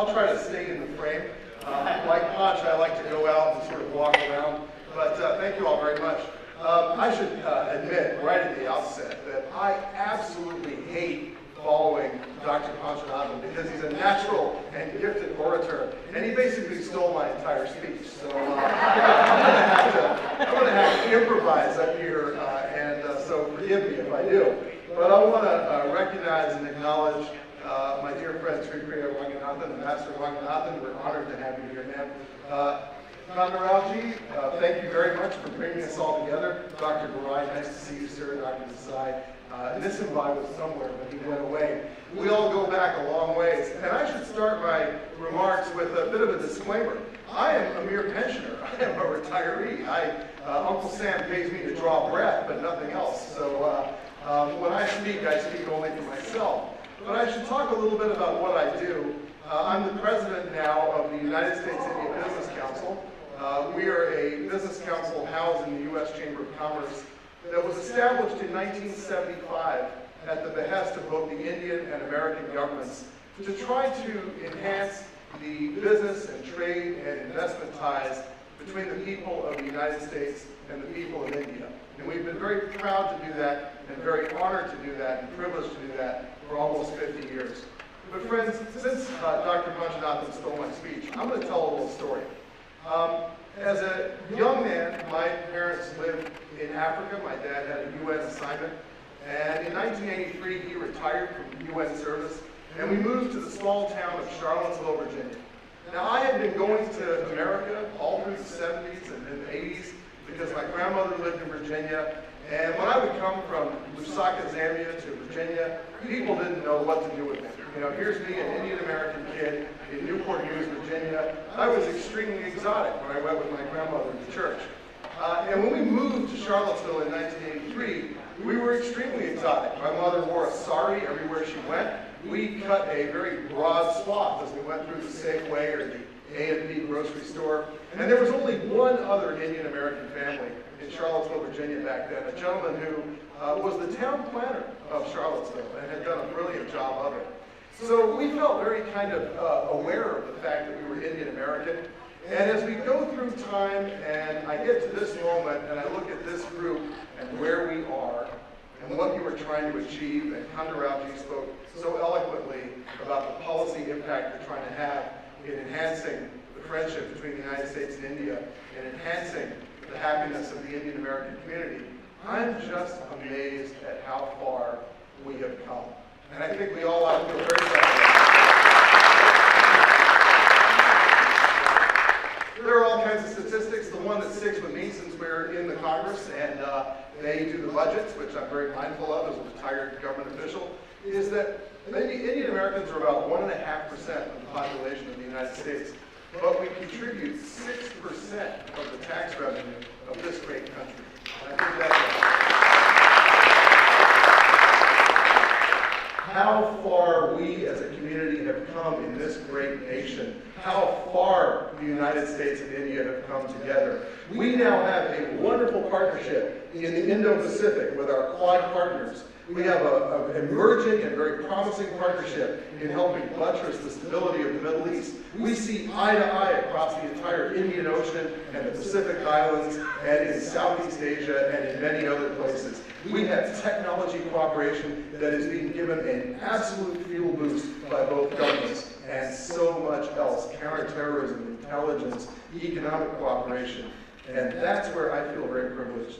I'll try to stay in the frame. Like Punch, I like to go out and sort of walk around. But thank you all very much. I should admit right at the outset that I absolutely hate following Dr. Panchanatham because he's a natural and gifted orator, and he basically stole my entire speech. So I'm going to have to improvise up here, and so forgive me if I do. But I want to recognize and acknowledge my dear friend Sri Priya Ranganathan, Ambassador Ranganathan. We're honored to have you here, ma'am. Kandaralji, thank you very much for bringing us all together. Dr. Barai, nice to see you, sir. Dr. Desai. Nissenbai was somewhere, but he went away. We all go back a long ways. And I should start my remarks with a bit of a disclaimer. I am a mere pensioner. I am a retiree. Uncle Sam pays me to draw breath, but nothing else. So when I speak only for myself. But I should talk a little bit about what I do. I'm the president now of the United States India Business Council. We are a business council housed in the U.S. Chamber of Commerce that was established in 1975 at the behest of both the Indian and American governments to try to enhance the business and trade and investment ties between the people of the United States and the people of India. And we've been very proud to do that and very honored to do that and privileged to do that for almost 50 years. But friends, since Dr. Panchanatham stole my speech, I'm going to tell a little story. As a young man, my parents lived in Africa. My dad had a UN assignment. And in 1983, he retired from UN service. And we moved to the small town of Charlottesville, Virginia. Now, I had been going to America all through the 70s and then the 80s because my grandmother lived in Virginia. And when I would come from Lusaka, Zambia to Virginia, people didn't know what to do with me. You know, here's me, an Indian American kid in Newport News, Virginia. I was extremely exotic when I went with my grandmother to church. And when we moved to Charlottesville in 1983, we were extremely exotic. My mother wore a sari everywhere she went. We cut a very broad swath as we went through the Safeway or the A&P grocery store. And there was only one other Indian American family in Charlottesville, Virginia back then, a gentleman who was the town planner of Charlottesville and had done a brilliant job of it. So we felt very kind of aware of the fact that we were Indian American. And as we go through time and I get to this moment and I look at this group and where we are and what we were trying to achieve, and Kandaralji spoke so eloquently about the policy impact we're trying to have in enhancing the friendship between the United States and India and enhancing the happiness of the Indian American community, I'm just amazed at how far we have come. And I think we all ought to feel very proud. There are all kinds of statistics. The one that sticks with me, since we're in the Congress and they do the budgets, which I'm very mindful of as a retired government official, is that maybe Indian Americans are about 1.5% of the population of the United States, but we contribute 6% of the tax revenue of this great country. And I think that's how far we as a community have come in this great nation, how far the United States and India have come together. We now have a wonderful partnership in the Indo-Pacific with our Quad partners. We have an emerging and very promising partnership in helping buttress the stability of the Middle East. We see eye to eye across the entire Indian Ocean and the Pacific Islands and in Southeast Asia and in many other places. We have technology cooperation that is being given an absolute fuel boost by both governments and so much else, counterterrorism, intelligence, economic cooperation. And that's where I feel very privileged.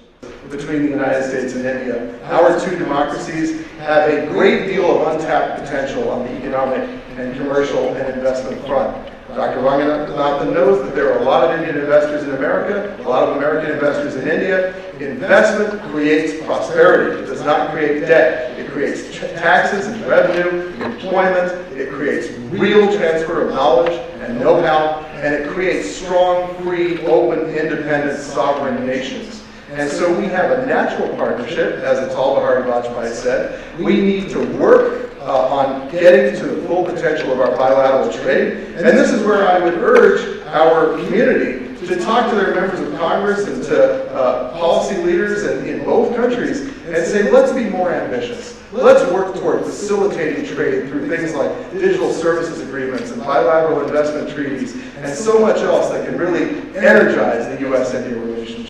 Between the United States and India, our two democracies have a great deal of untapped potential on the economic and commercial and investment front. Dr. Ranganathan knows that there are a lot of Indian investors in America, a lot of American investors in India. Investment creates prosperity. It does not create debt. It creates taxes and revenue, employment. It creates real transfer of knowledge and know-how, and it creates strong, free, open, independent, sovereign nations. And so we have a natural partnership, as Atul Keshap said. We need to work on getting to the full potential of our bilateral trade. And this is where I would urge our community to talk to their members of Congress and to policy leaders in both countries and say, let's be more ambitious. Let's work toward facilitating trade through things like digital services agreements and bilateral investment treaties and so much else that can really energize the U.S.-India relationship.